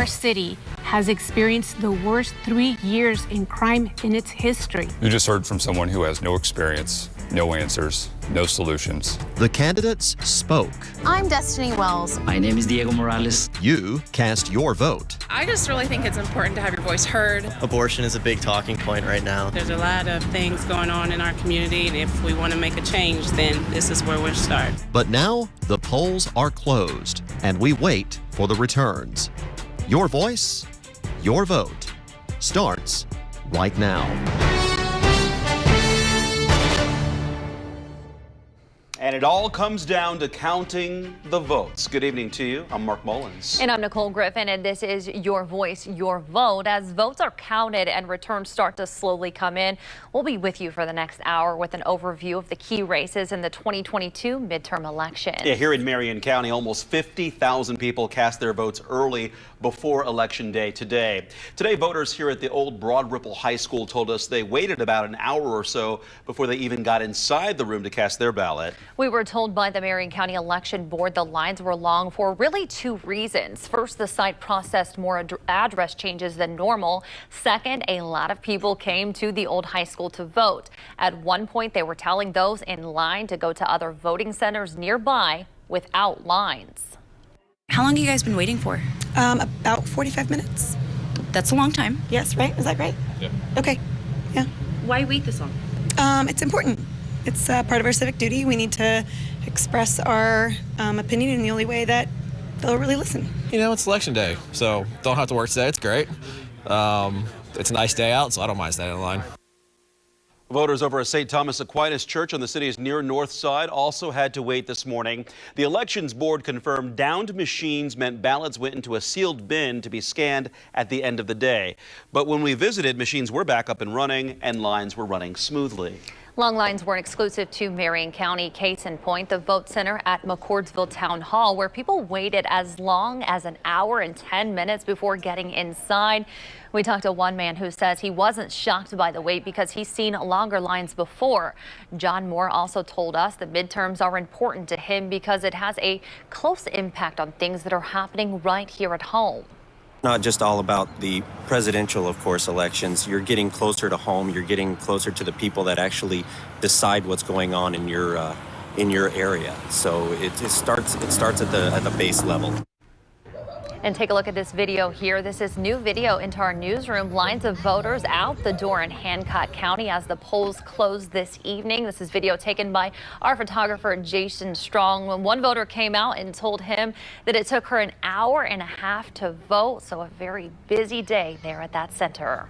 our city has experienced the worst 3 years in crime in its history. You just heard from someone who has no experience, no answers, no solutions. The candidates spoke. I'm Destiny Wells. My name is Diego Morales. You cast your vote. I just really think it's important to have your voice heard. Abortion is a big talking point right now. There's a lot of things going on in our community, and if we want to make a change, then this is where we'll start. But now the polls are closed, and we wait for the returns. Your voice, your vote starts right now. And it all comes down to counting the votes. Good evening to you. I'm Mark Mullins. And I'm Nicole Griffin, and this is Your Voice, Your Vote. As votes are counted and returns start to slowly come in, we'll be with you for the next hour with an overview of the key races in the 2022 midterm election. Yeah, here in Marion County, almost 50,000 people cast their votes early before Election Day today. Today, voters here at the old Broad Ripple High School told us they waited about an hour or so before they even got inside the room to cast their ballot. We were told by the Marion County Election Board the lines were long for really two reasons. First, the site processed more address changes than normal. Second, a lot of people came to the old high school to vote. At one point, they were telling those in line to go to other voting centers nearby without lines. How long have you guys been waiting for? About 45 minutes. That's a long time. Yes, right? Is that right? Yeah. Okay. Yeah. Why wait this long? It's important. It's part of our civic duty. We need to express our opinion in the only way that they'll really listen. You know, it's election day, so don't have to work today. It's great. It's a nice day out, so I don't mind standing in line. Voters over at St. Thomas Aquinas Church on the city's near north side also had to wait this morning. The Elections Board confirmed downed machines meant ballots went into a sealed bin to be scanned at the end of the day. But when we visited, machines were back up and running and lines were running smoothly. Long lines weren't exclusive to Marion County. Case in point, the vote center at McCordsville Town Hall, where people waited as long as an hour and 10 minutes before getting inside. We talked to one man who says he wasn't shocked by the wait because he's seen longer lines before. John Moore also told us the midterms are important to him because it has a close impact on things that are happening right here at home. Not just all about the presidential, of course, elections. You're getting closer to home. You're getting closer to the people that actually decide what's going on in your area. So it starts at the base level. And take a look at this video here. This is new video into our newsroom. Lines of voters out the door in Hancock County as the polls close this evening. This is video taken by our photographer, Jason Strong. When one voter came out and told him that it took her an hour and a half to vote. So a very busy day there at that center.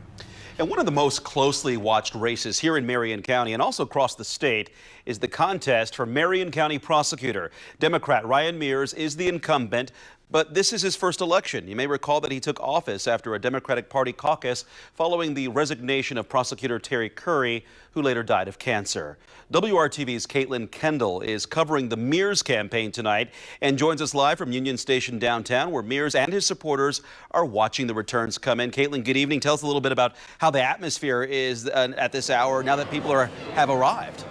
And one of the most closely watched races here in Marion County and also across the state is the contest for Marion County prosecutor. Democrat Ryan Mears is the incumbent, but this is his first election. You may recall that he took office after a Democratic Party caucus following the resignation of prosecutor Terry Curry, who later died of cancer. WRTV's Caitlin Kendall is covering the Mears campaign tonight and joins us live from Union Station downtown, where Mears and his supporters are watching the returns come in. Caitlin, good evening. Tell us a little bit about how the atmosphere is at this hour now that people have arrived.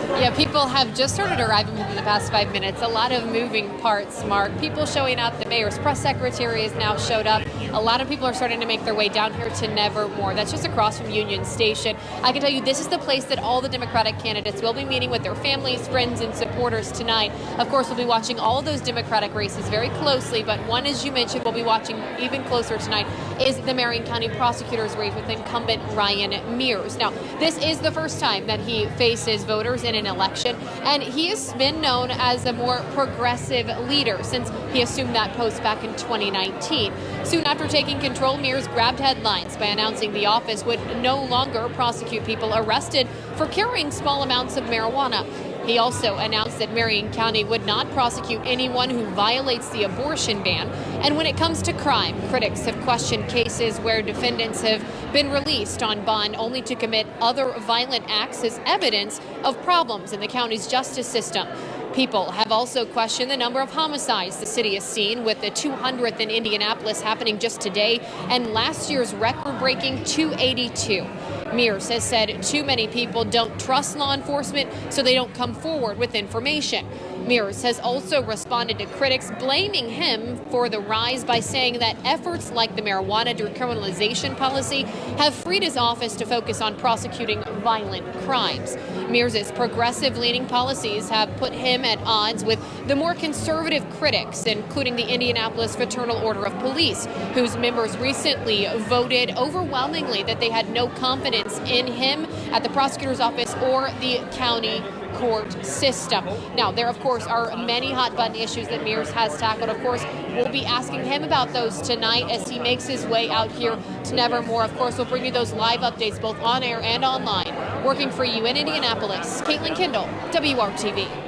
Yeah, people have just started arriving within the past 5 minutes. A lot of moving parts, Mark. People showing up. The mayor's press secretary has now showed up. A lot of people are starting to make their way down here to Nevermore. That's just across from Union Station. I can tell you this is the place that all the Democratic candidates will be meeting with their families, friends, and supporters tonight. Of course, we'll be watching all of those Democratic races very closely, but one, as you mentioned, we'll be watching even closer tonight is the Marion County prosecutor's race with incumbent Ryan Mears. Now, this is the first time that he faces voters in an election, and he has been known as a more progressive leader since he assumed that post back in 2019. Soon after taking control, Mears grabbed headlines by announcing the office would no longer prosecute people arrested for carrying small amounts of marijuana. He also announced that Marion County would not prosecute anyone who violates the abortion ban. And when it comes to crime, critics have questioned cases where defendants have been released on bond only to commit other violent acts as evidence of problems in the county's justice system. People have also questioned the number of homicides the city has seen, with the 200th in Indianapolis happening just today and last year's record-breaking 282. Mears has said too many people don't trust law enforcement, so they don't come forward with information. Mears has also responded to critics blaming him for the rise by saying that efforts like the marijuana decriminalization policy have freed his office to focus on prosecuting violent crimes. Mears' progressive-leaning policies have put him at odds with the more conservative critics, including the Indianapolis Fraternal Order of Police, whose members recently voted overwhelmingly that they had no confidence in him at the prosecutor's office or the county court system. Now, there, of course, are many hot-button issues that Mears has tackled. Of course, we'll be asking him about those tonight as he makes his way out here to Nevermore. Of course, we'll bring you those live updates both on air and online. Working for you in Indianapolis, Caitlin Kendall, WRTV.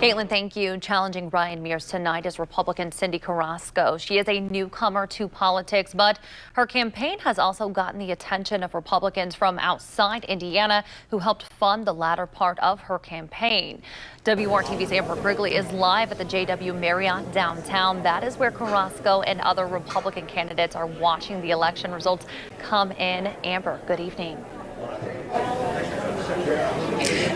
Caitlin, thank you. Challenging Ryan Mears tonight is Republican Cindy Carrasco. She is a newcomer to politics, but her campaign has also gotten the attention of Republicans from outside Indiana who helped fund the latter part of her campaign. WRTV's Amber Grigley is live at the JW Marriott downtown. That is where Carrasco and other Republican candidates are watching the election results come in. Amber, good evening.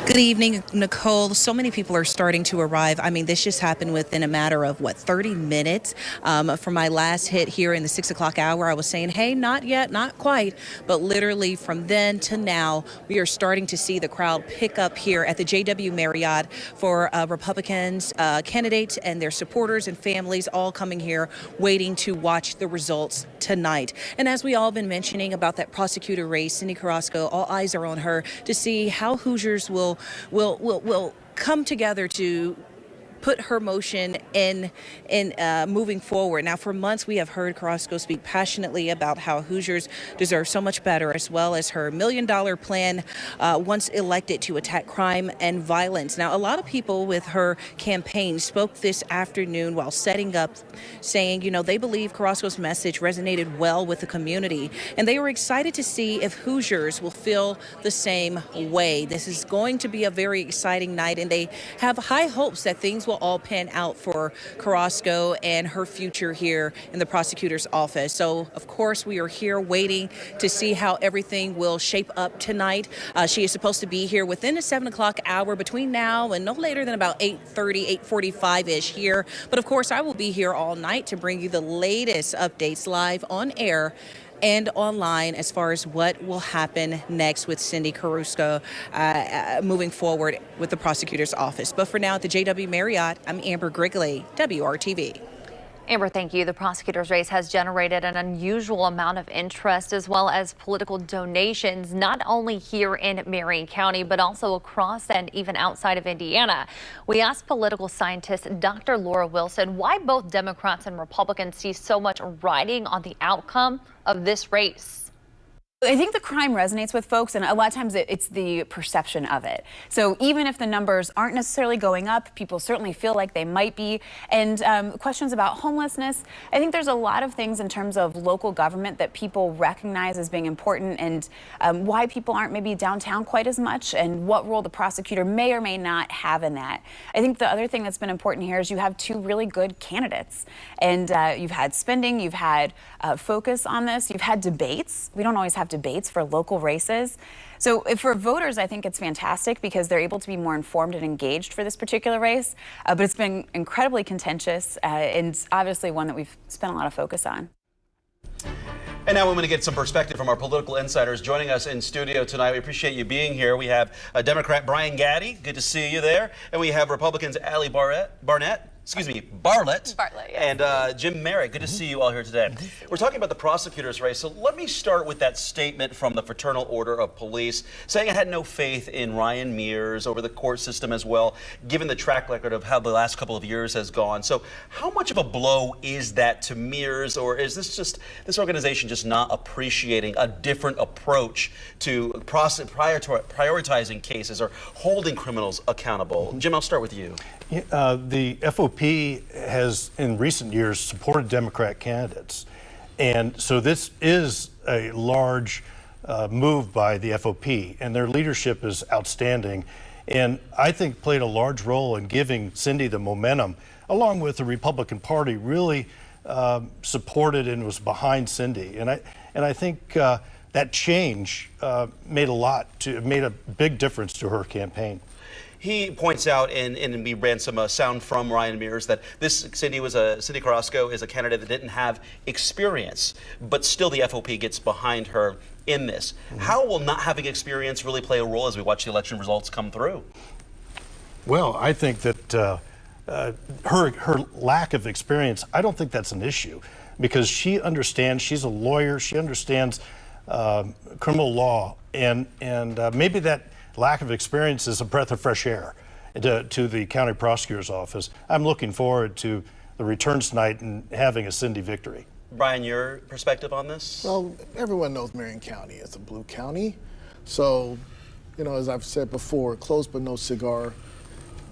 Good evening, Nicole. So many people are starting to arrive. I mean, this just happened within a matter of, 30 minutes? From my last hit here in the 6 o'clock hour, I was saying, hey, not yet, not quite. But literally from then to now, we are starting to see the crowd pick up here at the JW Marriott for Republicans, candidates and their supporters and families all coming here waiting to watch the results tonight. And as we all been mentioning about that prosecutor race, Cindy Carrasco, all eyes are on her to see how Hoosiers will come together to put her motion in moving forward. Now, for months, we have heard Carrasco speak passionately about how Hoosiers deserve so much better, as well as her $1 million plan once elected to attack crime and violence. Now, a lot of people with her campaign spoke this afternoon while setting up, saying, they believe Carrasco's message resonated well with the community, and they were excited to see if Hoosiers will feel the same way. This is going to be a very exciting night, and they have high hopes that things will all pan out for Carrasco and her future here in the prosecutor's office. So, of course, we are here waiting to see how everything will shape up tonight. She is supposed to be here within the 7 o'clock hour between now and no later than about 8:30, 8:45-ish here. But, of course, I will be here all night to bring you the latest updates live on air and online as far as what will happen next with Cindy Carrasco moving forward with the prosecutor's office. But for now, at the JW Marriott, I'm Amber Grigley, WRTV. Amber, thank you. The prosecutor's race has generated an unusual amount of interest as well as political donations, not only here in Marion County, but also across and even outside of Indiana. We asked political scientist Dr. Laura Wilson why both Democrats and Republicans see so much riding on the outcome of this race. I think the crime resonates with folks, and a lot of times it's the perception of it. So even if the numbers aren't necessarily going up, people certainly feel like they might be. And questions about homelessness, I think there's a lot of things in terms of local government that people recognize as being important, and why people aren't maybe downtown quite as much, and what role the prosecutor may or may not have in that. I think the other thing that's been important here is you have two really good candidates, and you've had spending, you've had focus on this, you've had debates. We don't always have debates for local races. So for voters, I think it's fantastic because they're able to be more informed and engaged for this particular race. But it's been incredibly contentious and obviously one that we've spent a lot of focus on. And now we're going to get some perspective from our political insiders joining us in studio tonight. We appreciate you being here. We have Democrat Brian Gaddy. Good to see you there. And we have Republicans Allie Bartlett, yes. And Jim Merrick. Good to see you all here today. We're talking about the prosecutor's race, so let me start with that statement from the Fraternal Order of Police saying it had no faith in Ryan Mears over the court system as well, given the track record of how the last couple of years has gone. So how much of a blow is that to Mears, or is this organization just not appreciating a different approach to prioritizing cases or holding criminals accountable? Jim, I'll start with you. The FOP has, in recent years, supported Democrat candidates. And so this is a large move by the FOP, and their leadership is outstanding. And I think played a large role in giving Cindy the momentum, along with the Republican Party really supported and was behind Cindy. And I think that change made a big difference to her campaign. He points out, and we ran some sound from Ryan Mears, that this Cindy Carrasco is a candidate that didn't have experience, but still the FOP gets behind her in this. How will not having experience really play a role as we watch the election results come through? Well, I think that her lack of experience, I don't think that's an issue, because she understands, she's a lawyer, she understands criminal law, and maybe that lack of experience is a breath of fresh air to the county prosecutor's office. I'm looking forward to the returns tonight and having a Cindy victory. Brian, your perspective on this? Well, everyone knows Marion County is a blue county. So, you know, as I've said before, close but no cigar.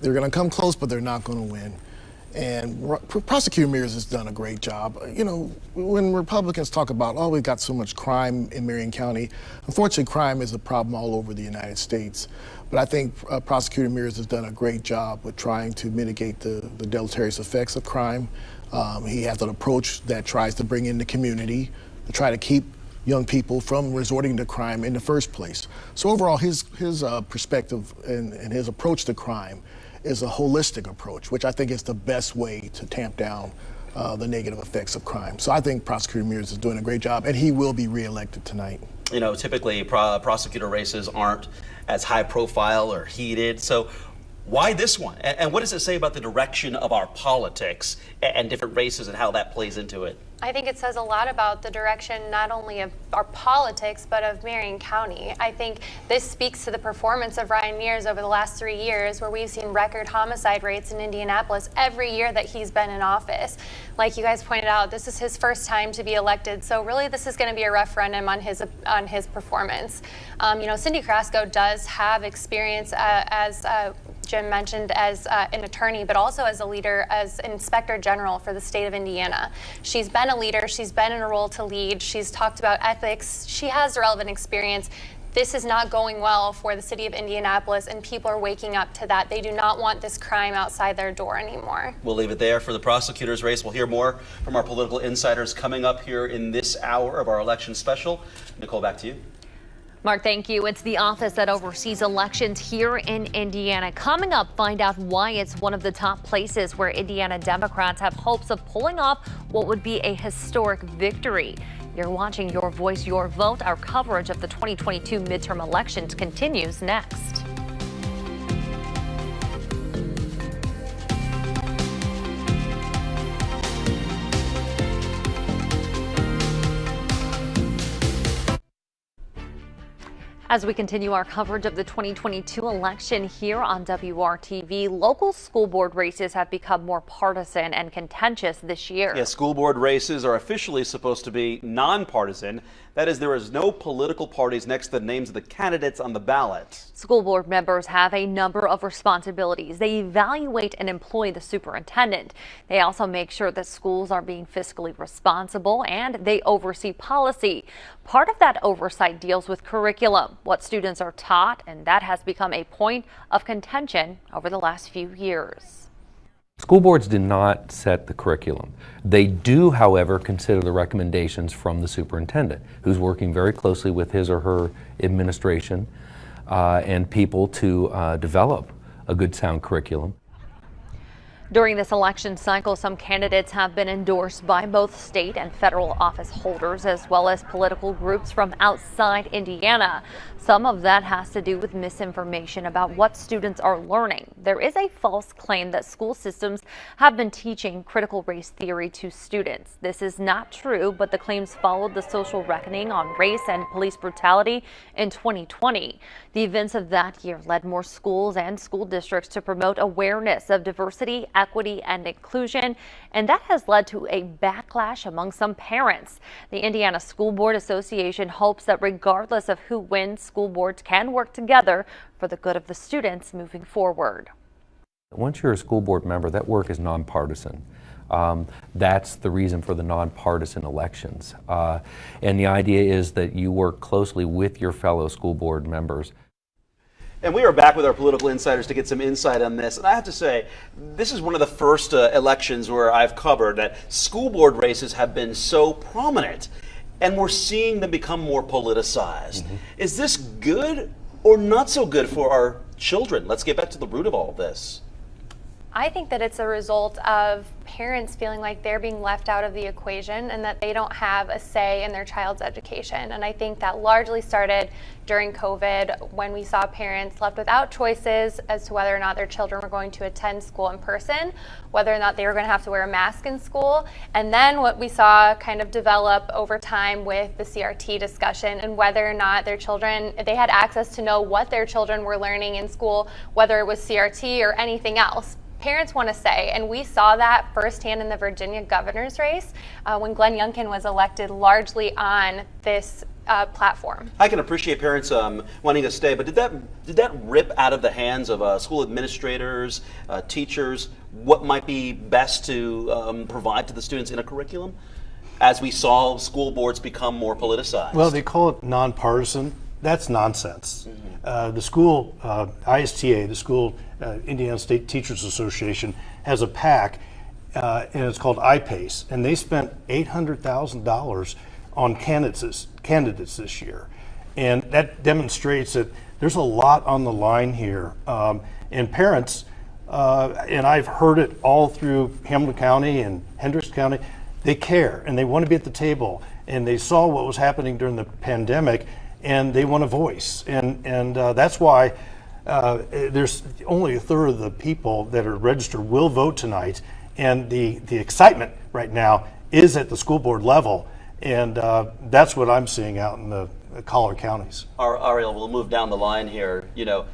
They're going to come close, but they're not going to win. And Prosecutor Mears has done a great job. You know, when Republicans talk about, oh, we've got so much crime in Marion County, unfortunately, crime is a problem all over the United States. But I think Prosecutor Mears has done a great job with trying to mitigate the deleterious effects of crime. He has an approach that tries to bring in the community, to try to keep young people from resorting to crime in the first place. So overall, his perspective and his approach to crime is a holistic approach, which I think is the best way to tamp down the negative effects of crime. So I think Prosecutor Mears is doing a great job, and he will be reelected tonight. You know, typically prosecutor races aren't as high profile or heated. So why this one? And what does it say about the direction of our politics and different races and how that plays into it? I think it says a lot about the direction not only of our politics, but of Marion County. I think this speaks to the performance of Ryan Mears over the last 3 years, where we've seen record homicide rates in Indianapolis every year that he's been in office. Like you guys pointed out, this is his first time to be elected, so really this is going to be a referendum on his performance. You know, Cindy Carrasco does have experience as Jim mentioned, as an attorney, but also as a leader, as Inspector General for the state of Indiana. She's been a leader, she's been in a role to lead, she's talked about ethics, she has relevant experience. This is not going well for the city of Indianapolis, and people are waking up to that. They do not want this crime outside their door anymore. We'll leave it there for the prosecutor's race. We'll hear more from our political insiders coming up here in this hour of our election special. Nicole, back to you. Mark, thank you. It's the office that oversees elections here in Indiana. Coming up, find out why it's one of the top places where Indiana Democrats have hopes of pulling off what would be a historic victory. You're watching Your Voice, Your Vote. Our coverage of the 2022 midterm elections continues next. As we continue our coverage of the 2022 election here on WRTV, local school board races have become more partisan and contentious this year. Yeah, school board races are officially supposed to be nonpartisan. That is, there is no political parties next to the names of the candidates on the ballot. School board members have a number of responsibilities. They evaluate and employ the superintendent. They also make sure that schools are being fiscally responsible, and they oversee policy. Part of that oversight deals with curriculum, what students are taught, and that has become a point of contention over the last few years. School boards do not set the curriculum. They do, however, consider the recommendations from the superintendent, who's working very closely with his or her administration and people to develop a good, sound curriculum. During this election cycle, some candidates have been endorsed by both state and federal office holders, as well as political groups from outside Indiana. Some of that has to do with misinformation about what students are learning. There is a false claim that school systems have been teaching critical race theory to students. This is not true, but the claims followed the social reckoning on race and police brutality in 2020. The events of that year led more schools and school districts to promote awareness of diversity, equity, and inclusion, and that has led to a backlash among some parents. The Indiana School Board Association hopes that regardless of who wins, school boards can work together for the good of the students moving forward. Once you're a school board member, that work is nonpartisan. That's the reason for the nonpartisan elections. And the idea is that you work closely with your fellow school board members. And we are back with our political insiders to get some insight on this. And I have to say, this is one of the first elections where I've covered that school board races have been so prominent, and we're seeing them become more politicized. Is this good or not so good for our children? Let's get back to the root of all of this. I think that it's a result of parents feeling like they're being left out of the equation and that they don't have a say in their child's education. And I think that largely started during COVID when we saw parents left without choices as to whether or not their children were going to attend school in person, whether or not they were going to have to wear a mask in school. And then what we saw kind of develop over time with the CRT discussion and whether or not their children, they had access to know what their children were learning in school, whether it was CRT or anything else. Parents want to say, and we saw that firsthand in the Virginia governor's race when Glenn Youngkin was elected largely on this platform. I can appreciate parents wanting to stay, but did that rip out of the hands of school administrators, teachers, what might be best to provide to the students in a curriculum as we saw school boards become more politicized? Well, they call it nonpartisan. That's nonsense. The school, ISTA, the school Indiana State Teachers Association, has a PAC, and it's called iPace, and they spent $800,000 on candidates this year. And that demonstrates that there's a lot on the line here. And parents, and I've heard it all through Hamilton County and Hendricks County, they care and they want to be at the table. And they saw what was happening during the pandemic, and they want a voice. And that's why there's only a third of the people that are registered will vote tonight. And the excitement right now is at the school board level. And that's what I'm seeing out in the collar counties. Ariel, we'll move down the line here.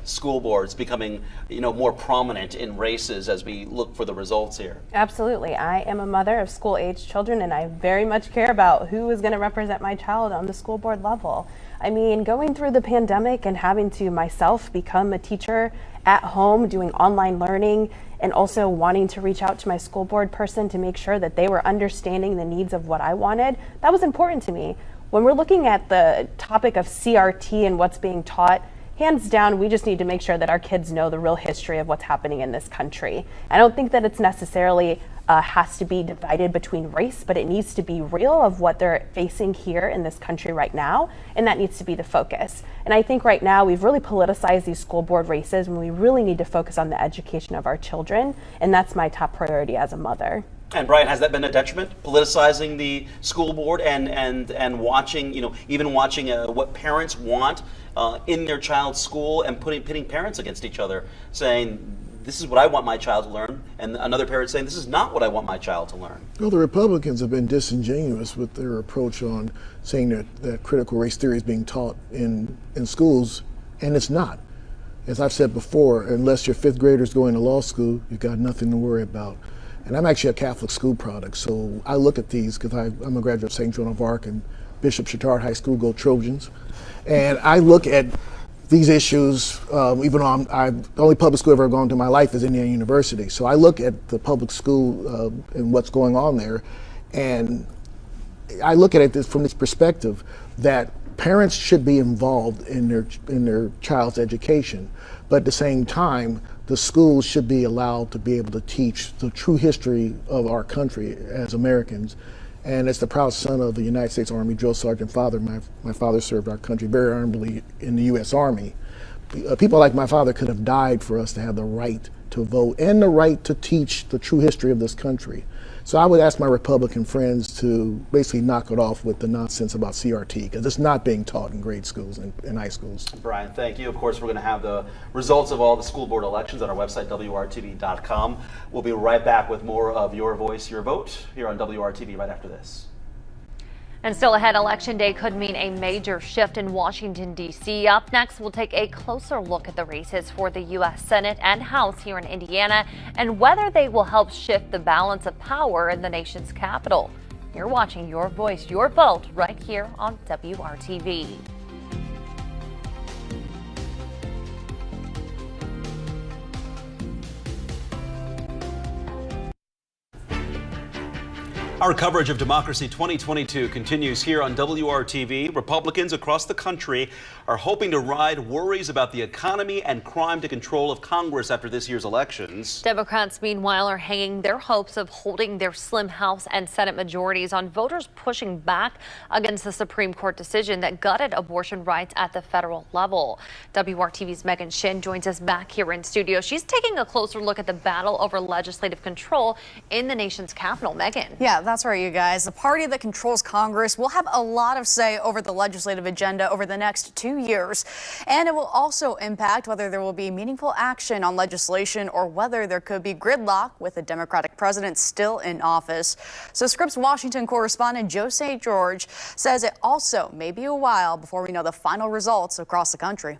School boards becoming, more prominent in races as we look for the results here. Absolutely. I am a mother of school-age children, and I very much care about who is going to represent my child on the school board level. I mean, going through the pandemic and having to myself become a teacher at home, doing online learning, and also wanting to reach out to my school board person to make sure that they were understanding the needs of what I wanted, that was important to me. When we're looking at the topic of CRT and what's being taught, hands down, we just need to make sure that our kids know the real history of what's happening in this country. I don't think that it's necessarily has to be divided between race, but it needs to be real of what they're facing here in this country right now, and that needs to be the focus. And I think right now we've really politicized these school board races when we really need to focus on the education of our children, and that's my top priority as a mother. And Brian, has that been a detriment, politicizing the school board and watching, even watching what parents want in their child's school and pitting parents against each other, saying, this is what I want my child to learn, and another parent saying, this is not what I want my child to learn? Well, the Republicans have been disingenuous with their approach on saying that critical race theory is being taught in schools, and it's not. As I've said before, unless your fifth graders going to law school, you've got nothing to worry about. And I'm actually a Catholic school product, so I look at these because I'm a graduate of St. Joan of Arc and Bishop Chatard High School, go Trojans. And I look at these issues, even though the only public school I've ever gone to in my life is Indiana University. So I look at the public school and what's going on there, and I look at it from this perspective that parents should be involved in their child's education, but at the same time, the schools should be allowed to be able to teach the true history of our country as Americans. And as the proud son of the United States Army drill sergeant father, my father served our country very honorably in the U.S. Army. People like my father could have died for us to have the right to vote and the right to teach the true history of this country. So I would ask my Republican friends to basically knock it off with the nonsense about CRT, because it's not being taught in grade schools and high schools. Brian, thank you. Of course, we're going to have the results of all the school board elections on our website, WRTV.com. We'll be right back with more of Your Voice, Your Vote here on WRTV right after this. And still ahead, Election Day could mean a major shift in Washington, D.C. Up next, we'll take a closer look at the races for the U.S. Senate and House here in Indiana and whether they will help shift the balance of power in the nation's capital. You're watching Your Voice, Your Vote right here on WRTV. Our coverage of Democracy 2022 continues here on WRTV. Republicans across the country are hoping to ride worries about the economy and crime to control of Congress after this year's elections. Democrats, meanwhile, are hanging their hopes of holding their slim House and Senate majorities on voters pushing back against the Supreme Court decision that gutted abortion rights at the federal level. WRTV's Megan Shin joins us back here in studio. She's taking a closer look at the battle over legislative control in the nation's capital. Megan. Yeah, that's right, you guys. The party that controls Congress will have a lot of say over the legislative agenda over the next 2 years. And it will also impact whether there will be meaningful action on legislation or whether there could be gridlock with a Democratic president still in office. So Scripps Washington correspondent Joe St. George says it also may be a while before we know the final results across the country.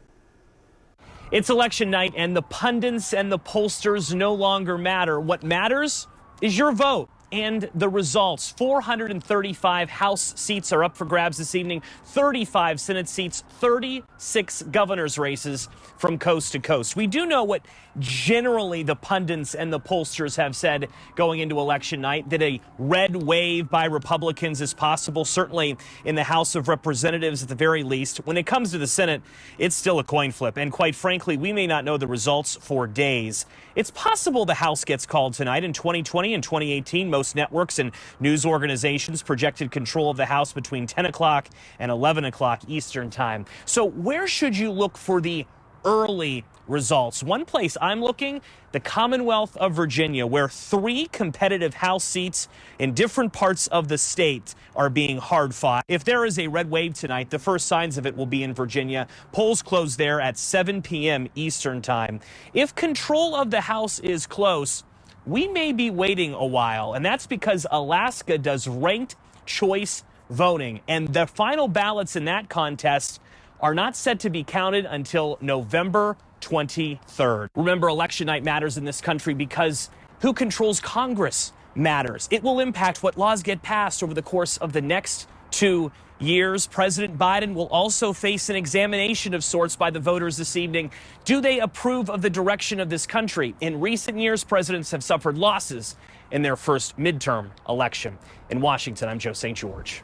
It's election night and the pundits and the pollsters no longer matter. What matters is your vote and the results. 435 House seats are up for grabs this evening, 35 Senate seats, 36 governor's races from coast to coast. We do know what generally the pundits and the pollsters have said going into election night, that a red wave by Republicans is possible, certainly in the House of Representatives at the very least. When it comes to the Senate, it's still a coin flip. And quite frankly, we may not know the results for days. It's possible the House gets called tonight. In 2020 and 2018, most networks and news organizations projected control of the House between 10 o'clock and 11 o'clock Eastern time. So where should you look for the early results? One place I'm looking, the Commonwealth of Virginia, where 3 competitive House seats in different parts of the state are being hard fought. If there is a red wave tonight, the first signs of it will be in Virginia. Polls close there at 7 p.m. Eastern time. If control of the House is close, we may be waiting a while, and that's because Alaska does ranked choice voting, and the final ballots in that contest are not set to be counted until November 23rd. Remember, election night matters in this country because who controls Congress matters. It will impact what laws get passed over the course of the next 2 years. President Biden will also face an examination of sorts by the voters this evening. Do they approve of the direction of this country? In recent years, presidents have suffered losses in their first midterm election. In Washington, I'm Joe St. George.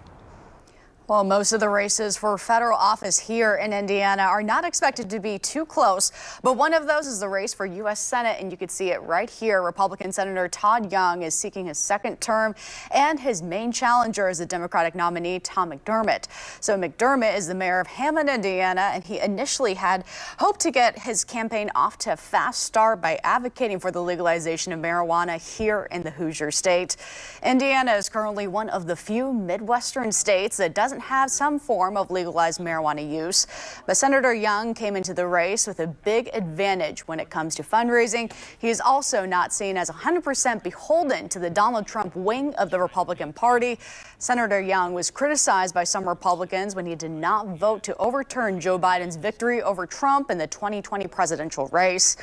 Well, most of the races for federal office here in Indiana are not expected to be too close, but one of those is the race for U.S. Senate, and you can see it right here. Republican Senator Todd Young is seeking his second term, and his main challenger is the Democratic nominee, Tom McDermott. So McDermott is the mayor of Hammond, Indiana, and he initially had hoped to get his campaign off to a fast start by advocating for the legalization of marijuana here in the Hoosier State. Indiana is currently one of the few Midwestern states that doesn't have some form of legalized marijuana use. But Senator Young came into the race with a big advantage when it comes to fundraising. He is also not seen as 100% beholden to the Donald Trump wing of the Republican Party. Senator Young was criticized by some Republicans when he did not vote to overturn Joe Biden's victory over Trump in the 2020 presidential race.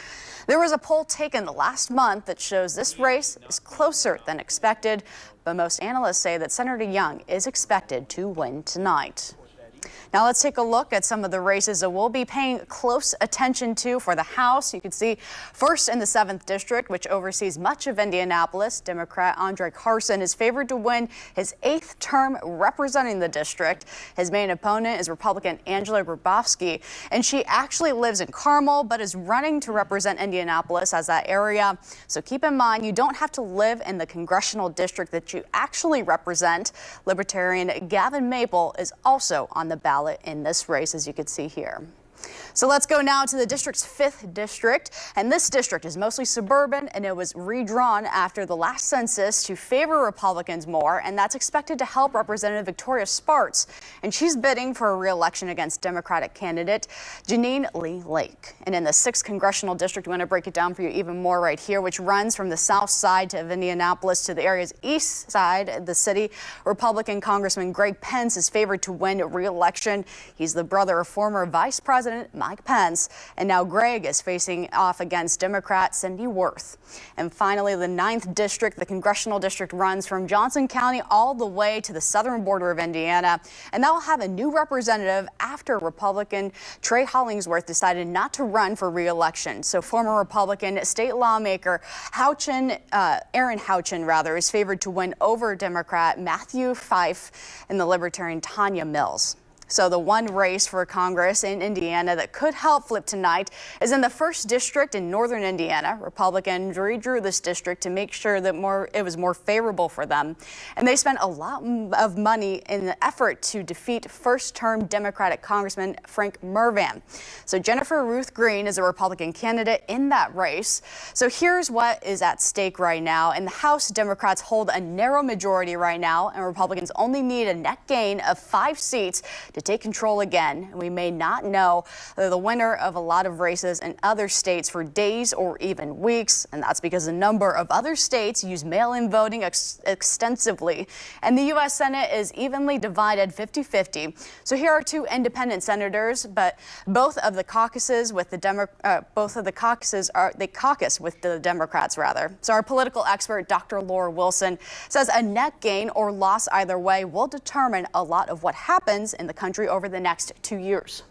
There was a poll taken last month that shows this race is closer than expected, but most analysts say that Senator Young is expected to win tonight. Now let's take a look at some of the races that we'll be paying close attention to for the House. You can see first in the 7th District, which oversees much of Indianapolis, Democrat Andre Carson is favored to win his 8th term representing the district. His main opponent is Republican Angela Grabowski, and she actually lives in Carmel but is running to represent Indianapolis as that area. So keep in mind, you don't have to live in the congressional district that you actually represent. Libertarian Gavin Maple is also on the ballot in this race, as you can see here. So let's go now to the district's 5th district, and this district is mostly suburban, and it was redrawn after the last census to favor Republicans more, and that's expected to help Representative Victoria Spartz, and she's bidding for a re-election against Democratic candidate Jeanine Lee Lake. And in the 6th congressional district, we want to break it down for you even more right here, which runs from the south side of Indianapolis to the area's east side of the city. Republican Congressman Greg Pence is favored to win re-election. He's the brother of former Vice President President Mike Pence. And now Greg is facing off against Democrat Cindy Worth. And finally, the 9th District, the congressional district, runs from Johnson County all the way to the southern border of Indiana. And that will have a new representative after Republican Trey Hollingsworth decided not to run for re-election. So former Republican state lawmaker Aaron Houchin, is favored to win over Democrat Matthew Fife and the Libertarian Tanya Mills. So the one race for Congress in Indiana that could help flip tonight is in the 1st District in northern Indiana. Republicans redrew this district to make sure that it was more favorable for them. And they spent a lot of money in the effort to defeat first-term Democratic Congressman Frank Mervan. So Jennifer Ruth Green is a Republican candidate in that race. So here's what is at stake right now. In the House, Democrats hold a narrow majority right now, and Republicans only need a net gain of 5 seats to take control again. And we may not know the winner of a lot of races in other states for days or even weeks. And that's because a number of other states use mail-in voting extensively. And the U.S. Senate is evenly divided 50-50. So here are 2 independent senators, but both of the caucuses with the caucus with the Democrats rather. So our political expert, Dr. Laura Wilson, says a net gain or loss either way will determine a lot of what happens in the country over the next 2 years.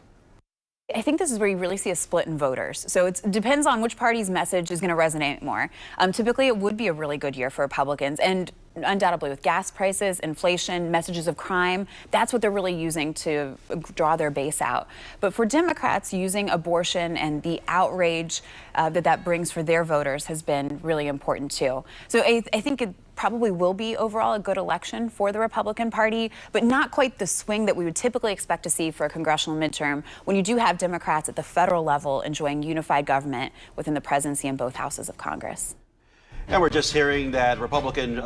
I think this is where you really see a split in voters. So it depends on which party's message is going to resonate more. Typically, it would be a really good year for Republicans, and undoubtedly with gas prices, inflation, messages of crime, that's what they're really using to draw their base out. But for Democrats, using abortion and the outrage that brings for their voters has been really important too. So I think it probably will be overall a good election for the Republican Party, but not quite the swing that we would typically expect to see for a congressional midterm when you do have Democrats at the federal level enjoying unified government within the presidency in both houses of Congress. And we're just hearing that Republican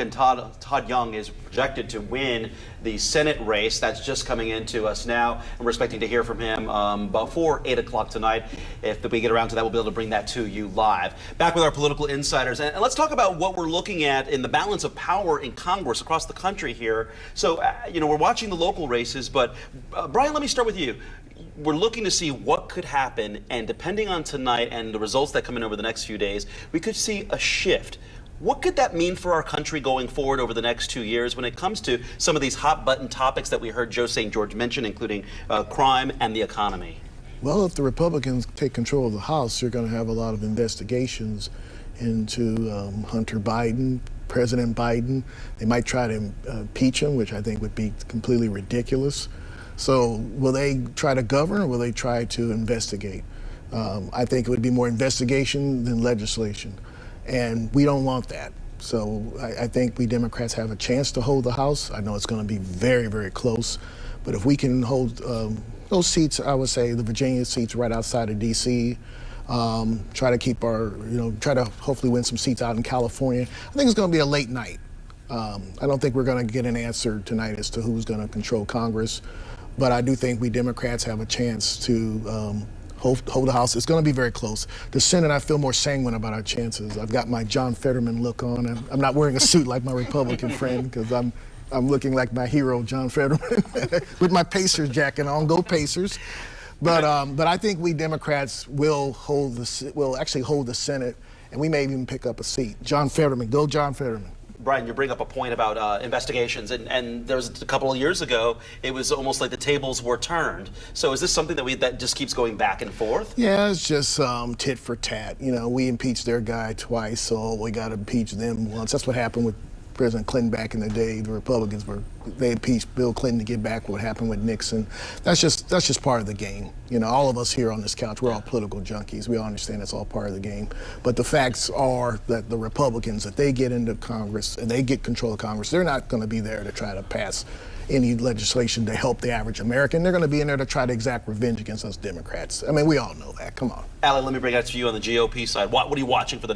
Todd Young is projected to win the Senate race. That's just coming into us now, and we're expecting to hear from him before 8 o'clock tonight. If we get around to that, we'll be able to bring that to you live. Back with our political insiders, and let's talk about what we're looking at in the balance of power in Congress across the country here. So, we're watching the local races, but Brian, let me start with you. We're looking to see what could happen, and depending on tonight and the results that come in over the next few days, we could see a shift. What could that mean for our country going forward over the next 2 years when it comes to some of these hot-button topics that we heard Joe St. George mention, including crime and the economy? Well, if the Republicans take control of the House, you're going to have a lot of investigations into Hunter Biden, President Biden. They might try to impeach him, which I think would be completely ridiculous. So will they try to govern, or will they try to investigate? I think it would be more investigation than legislation, and we don't want that. So I think we Democrats have a chance to hold the House. I know it's going to be very, very close, but if we can hold those seats, I would say the Virginia seats right outside of D.C., try to keep our, try to hopefully win some seats out in California. I think it's going to be a late night. I don't think we're going to get an answer tonight as to who's going to control Congress. But I do think we Democrats have a chance to hold the House. It's going to be very close. The Senate, I feel more sanguine about our chances. I've got my John Fetterman look on. I'm not wearing a suit like my Republican friend because I'm looking like my hero, John Fetterman, with my Pacers jacket on. Go Pacers! But I think we Democrats will actually hold the Senate, and we may even pick up a seat. John Fetterman, go John Fetterman. Brian, you bring up a point about investigations, and there was a couple of years ago, it was almost like the tables were turned. So is this something that just keeps going back and forth? Yeah, it's just tit for tat. We impeached their guy twice, so we got to impeach them once. That's what happened with President Clinton back in the day. The Republicans they impeached Bill Clinton to get back what happened with Nixon. That's just part of the game. All of us here on this couch, we're all political junkies. We all understand it's all part of the game. But the facts are that the Republicans, if they get into Congress and they get control of Congress, they're not going to be there to try to pass any legislation to help the average American. They're going to be in there to try to exact revenge against us Democrats. I mean, we all know that. Come on. Allie, let me bring it to you on the GOP side. What are you watching for the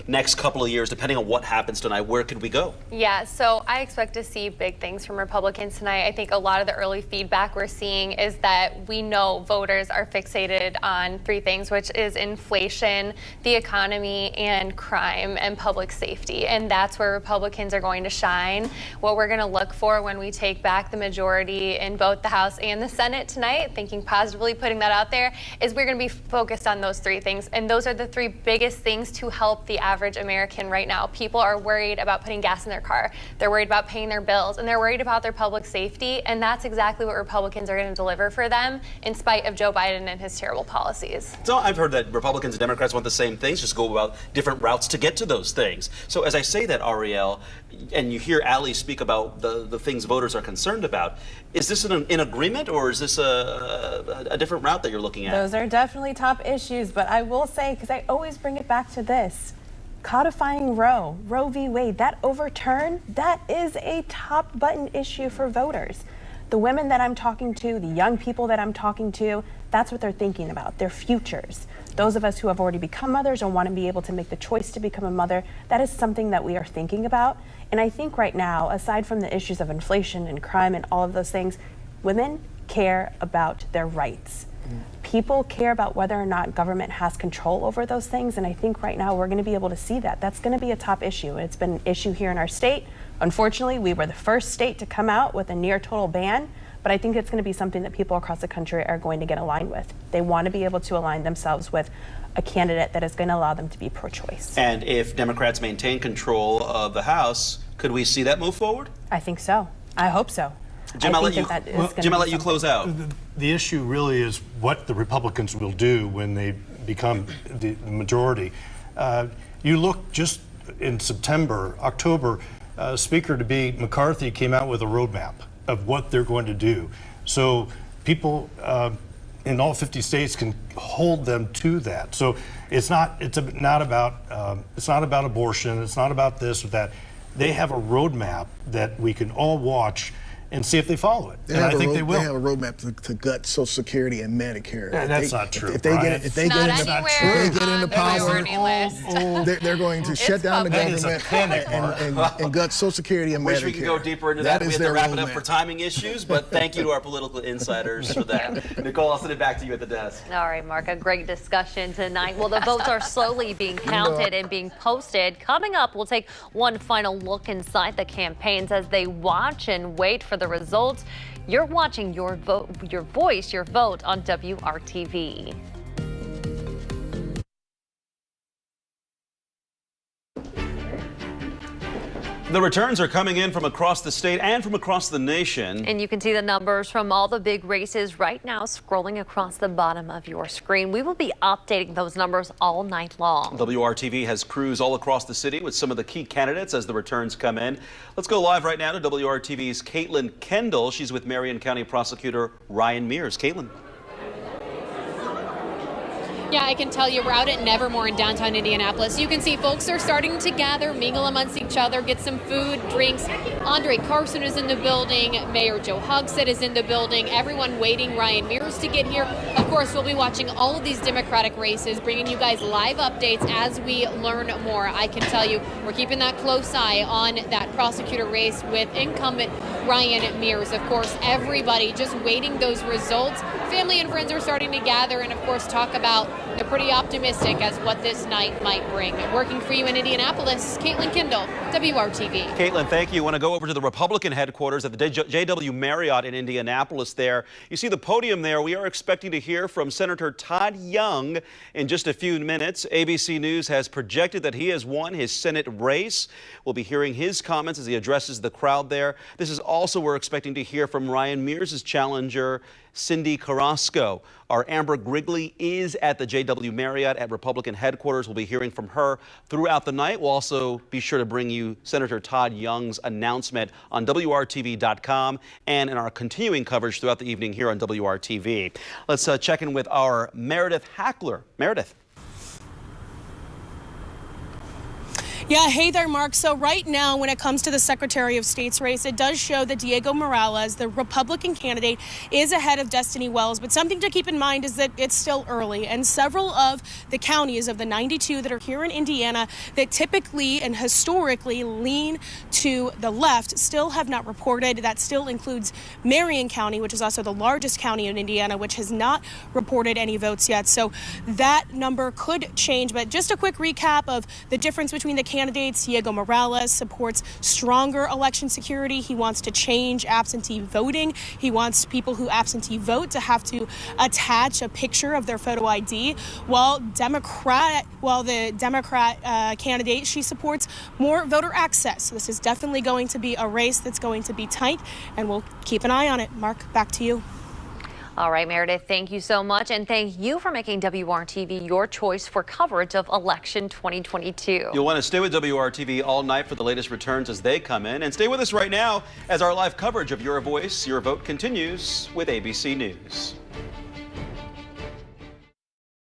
next couple of years, depending on what happens tonight? Where could we go? Yeah, so I expect to see big things from Republicans tonight. I think a lot of the early feedback we're seeing is that we know voters are fixated on three things, which is inflation, the economy, and crime and public safety. And that's where Republicans are going to shine. What we're going to look for when we take back the majority in both the House and the Senate tonight, thinking positively, putting that out there, is we're going to be focused on those three things. And those are the three biggest things to help the average American right now. People are worried about putting gas in their car. They're worried about paying their bills, and they're worried about their public safety. And that's exactly what Republicans are going to deliver for them, in spite of Joe Biden and his terrible policies. So I've heard that Republicans and Democrats want the same things, just go about different routes to get to those things. So as I say that, Ariel, and you hear Allie speak about the things voters are concerned about, is this in agreement, or is this a different route that you're looking at? Those are definitely top issues, but I will say, because I always bring it back to this, codifying Roe v. Wade, that overturn, that is a top button issue for voters. The women that I'm talking to, the young people that I'm talking to, that's what they're thinking about, their futures. Those of us who have already become mothers or want to be able to make the choice to become a mother, that is something that we are thinking about. And I think right now, aside from the issues of inflation and crime and all of those things, women care about their rights. People care about whether or not government has control over those things, and I think right now we're going to be able to see that. That's going to be a top issue. It's been an issue here in our state. Unfortunately, we were the first state to come out with a near total ban, but I think it's going to be something that people across the country are going to get aligned with. They want to be able to align themselves with a candidate that is going to allow them to be pro-choice. And if Democrats maintain control of the House, could we see that move forward? I think so. I hope so. Jim, I'll let you close out. The issue really is what the Republicans will do when they become the majority. You look just in September, October, Speaker-to-be McCarthy came out with a roadmap of what they're going to do. So people in all 50 states can hold them to that. So it's not about abortion. It's not about this or that. They have a roadmap that we can all watch and see if they follow it. And I think they will. They have a roadmap to gut Social Security and Medicare. That's not true. If they get into power, they're going to shut down the government and gut Social Security and Medicare. Wish we could go deeper into that. We have to wrap it up for timing issues, but thank you to our political insiders for that. Nicole, I'll send it back to you at the desk. All right, Mark, a great discussion tonight. Well, the votes are slowly being counted and being posted. Coming up, we'll take one final look inside the campaigns as they watch and wait for the results. You're watching Your Vote, Your Voice, Your Vote on WRTV. The returns are coming in from across the state and from across the nation. And you can see the numbers from all the big races right now scrolling across the bottom of your screen. We will be updating those numbers all night long. WRTV has crews all across the city with some of the key candidates as the returns come in. Let's go live right now to WRTV's Caitlin Kendall. She's with Marion County Prosecutor Ryan Mears. Caitlin. Yeah, I can tell you we're out at Nevermore in downtown Indianapolis. You can see folks are starting to gather, mingle amongst each other, get some food, drinks. Andre Carson is in the building. Mayor Joe Hogsett is in the building. Everyone waiting Ryan Mears to get here. Of course, we'll be watching all of these Democratic races, bringing you guys live updates as we learn more. I can tell you we're keeping that close eye on that prosecutor race with incumbent Ryan Mears. Of course, everybody just waiting those results. Family and friends are starting to gather and, of course, talk about they're pretty optimistic as what this night might bring. Working for you in Indianapolis, Caitlin Kendall, WRTV. Caitlin, thank you. I want to go over to the Republican headquarters at the JW Marriott in Indianapolis there. You see the podium there. We are expecting to hear from Senator Todd Young in just a few minutes. ABC News has projected that he has won his Senate race. We'll be hearing his comments as he addresses the crowd there. This is also we're expecting to hear from Ryan Mears' challenger, Cindy Carrasco. Our Amber Grigley is at the JW Marriott at Republican headquarters. We'll be hearing from her throughout the night. We'll also be sure to bring you Senator Todd Young's announcement on WRTV.com and in our continuing coverage throughout the evening here on WRTV. Let's check in with our Meredith Hackler. Meredith. Yeah, hey there, Mark. So right now, when it comes to the Secretary of State's race, it does show that Diego Morales, the Republican candidate, is ahead of Destiny Wells. But something to keep in mind is that it's still early, and several of the counties of the 92 that are here in Indiana that typically and historically lean to the left still have not reported. That still includes Marion County, which is also the largest county in Indiana, which has not reported any votes yet. So that number could change. But just a quick recap of the difference between the candidates. Diego Morales supports stronger election security. He wants to change absentee voting. He wants people who absentee vote to have to attach a picture of their photo ID. While the Democrat candidate, she supports more voter access. So this is definitely going to be a race that's going to be tight, and we'll keep an eye on it. Mark, back to you. All right, Meredith, thank you so much. And thank you for making WRTV your choice for coverage of election 2022. You'll want to stay with WRTV all night for the latest returns as they come in. And stay with us right now as our live coverage of Your Voice, Your Vote continues with ABC News.